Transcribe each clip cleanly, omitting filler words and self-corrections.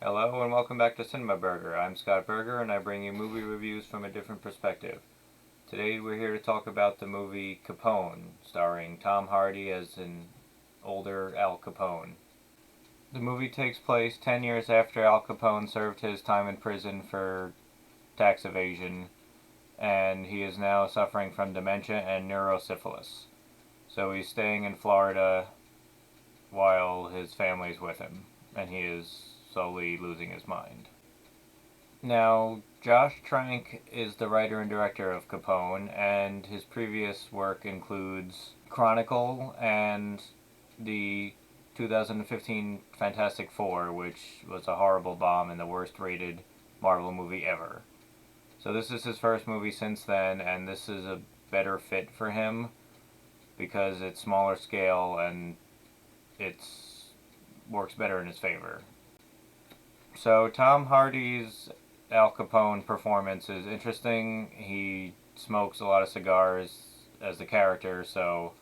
Hello and welcome back to CinemaBurger. I'm Scott Berger and I bring you movie reviews from a different perspective. Today we're here to talk about the movie Capone, starring Tom Hardy as an older Al Capone. The movie takes place 10 years after Al Capone served his time in prison for tax evasion, and he is now suffering from dementia and neurosyphilis. So he's staying in Florida while his family's with him, and he is slowly losing his mind. Now, Josh Trank is the writer and director of Capone, and his previous work includes Chronicle and the 2015 Fantastic Four, which was a horrible bomb and the worst rated Marvel movie ever. So this is his first movie since then, and this is a better fit for him because it's smaller scale and it's works better in his favor. So Tom Hardy's Al Capone performance is interesting. He smokes a lot of cigars as the character, so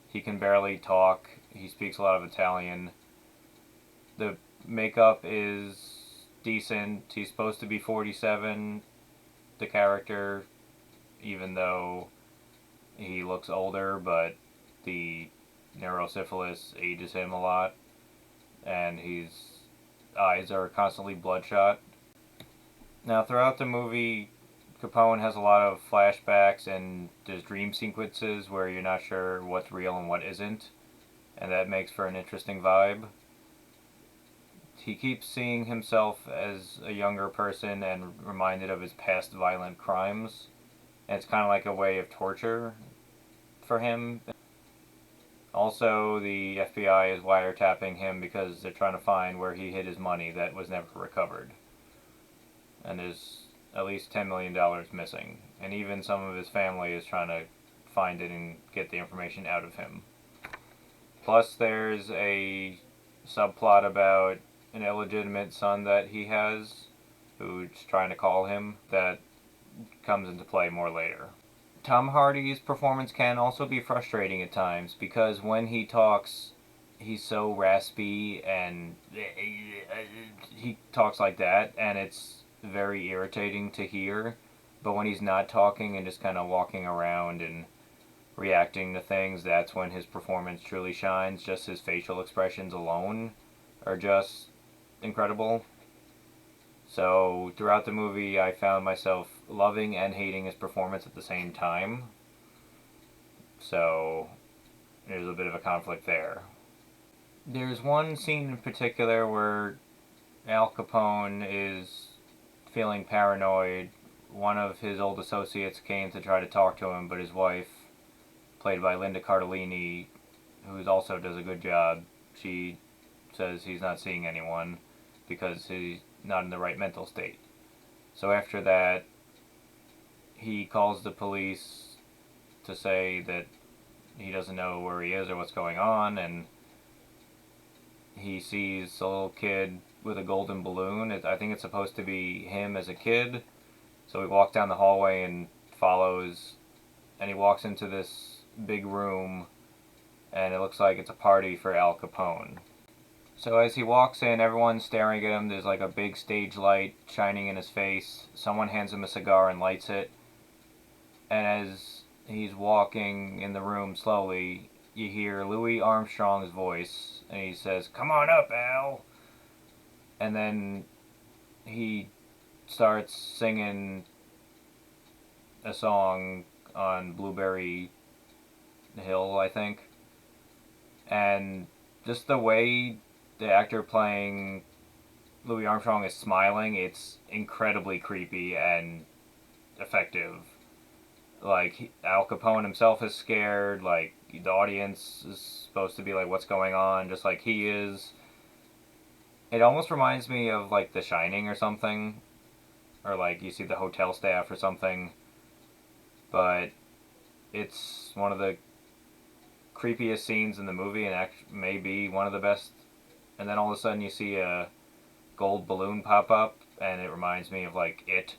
he can barely talk. He speaks a lot of Italian. The makeup is decent. He's supposed to be 47, the character, even though he looks older, but the neurosyphilis ages him a lot, and his eyes are constantly bloodshot. Now, throughout the movie, Capone has a lot of flashbacks and there's dream sequences where you're not sure what's real and what isn't, and that makes for an interesting vibe. He keeps seeing himself as a younger person and reminded of his past violent crimes, and it's kind of like a way of torture for him. Also, the FBI is wiretapping him because they're trying to find where he hid his money that was never recovered. And there's at least $10 million missing. And even some of his family is trying to find it and get the information out of him. Plus, there's a subplot about an illegitimate son that he has, who's trying to call him, that comes into play more later. Tom Hardy's performance can also be frustrating at times because when he talks, he's so raspy and he talks like that, and it's very irritating to hear. But when he's not talking and just kind of walking around and reacting to things, that's when his performance truly shines. Just his facial expressions alone are just incredible. So throughout the movie, I found myself loving and hating his performance at the same time. So there's a bit of a conflict there. There's one scene in particular where Al Capone is feeling paranoid. One of his old associates came to try to talk to him, but his wife, played by Linda Cardellini, who also does a good job, she says he's not seeing anyone because he's not in the right mental state. So after that, he calls the police to say that he doesn't know where he is or what's going on, and he sees a little kid with a golden balloon. I think it's supposed to be him as a kid. So he walks down the hallway and follows, and he walks into this big room, and it looks like it's a party for Al Capone. So as he walks in, everyone's staring at him. There's like a big stage light shining in his face. Someone hands him a cigar and lights it. And as he's walking in the room slowly, you hear Louis Armstrong's voice. And he says, "Come on up, Al." And then he starts singing a song on Blueberry Hill, I think. And just the way the actor playing Louis Armstrong is smiling, it's incredibly creepy and effective. Like, Al Capone himself is scared, like, the audience is supposed to be like, what's going on, just like he is. It almost reminds me of, like, The Shining or something, or, like, you see the hotel staff or something, but it's one of the creepiest scenes in the movie and maybe one of the best. And then all of a sudden you see a gold balloon pop up, and it reminds me of, like, It.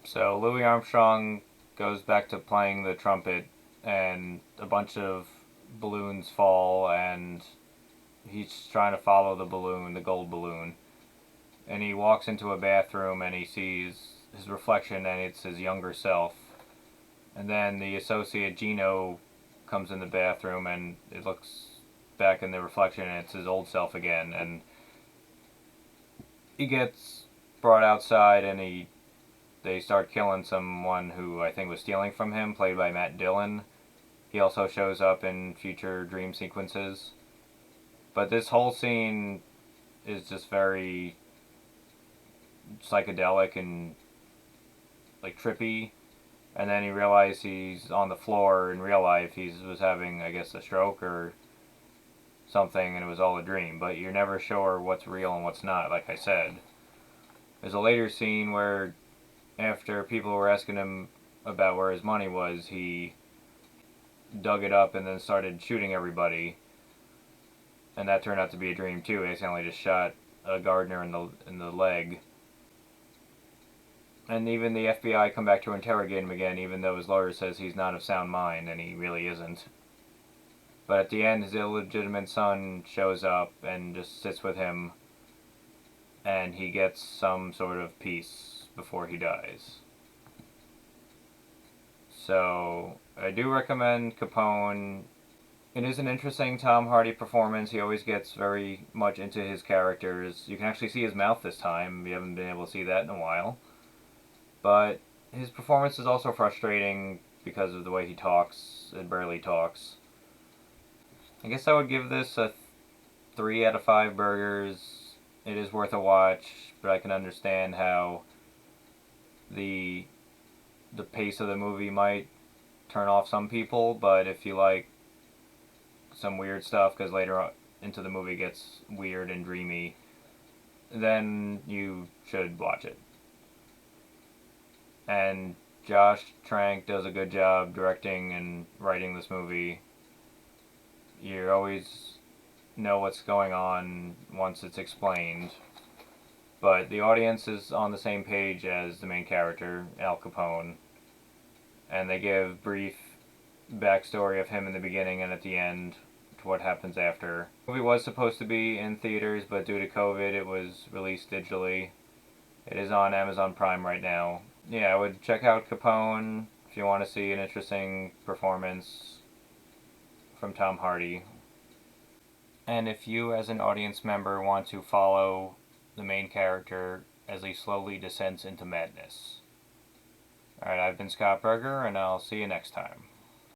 So Louis Armstrong goes back to playing the trumpet, and a bunch of balloons fall, and he's trying to follow the balloon, the gold balloon, and he walks into a bathroom and he sees his reflection and it's his younger self. And then the associate Gino comes in the bathroom and it looks back in the reflection and it's his old self again. And he gets brought outside and they start killing someone who I think was stealing from him, played by Matt Dillon. He also shows up in future dream sequences. But this whole scene is just very psychedelic and like trippy. And then he realizes he's on the floor in real life. He was having, I guess, a stroke or something, and it was all a dream. But you're never sure what's real and what's not, like I said. There's a later scene where, after people were asking him about where his money was, he dug it up and then started shooting everybody. And that turned out to be a dream too. He accidentally just shot a gardener in the leg. And even the FBI come back to interrogate him again, even though his lawyer says he's not of sound mind, and he really isn't. But at the end, his illegitimate son shows up and just sits with him, and he gets some sort of peace before he dies. So, I do recommend Capone. It is an interesting Tom Hardy performance. He always gets very much into his characters. You can actually see his mouth this time. You haven't been able to see that in a while. But his performance is also frustrating because of the way he talks and barely talks. I guess I would give this a 3 out of 5 burgers. It is worth a watch, but I can understand how the pace of the movie might turn off some people, but if you like some weird stuff, because later on into the movie gets weird and dreamy, then you should watch it. And Josh Trank does a good job directing and writing this movie. You always know what's going on once it's explained. But the audience is on the same page as the main character, Al Capone. And they give brief backstory of him in the beginning and at the end to what happens after. The movie was supposed to be in theaters, but due to COVID it was released digitally. It is on Amazon Prime right now. Yeah, I would check out Capone if you want to see an interesting performance from Tom Hardy. And if you, as an audience member, want to follow the main character as he slowly descends into madness. Alright, I've been Scott Berger, and I'll see you next time.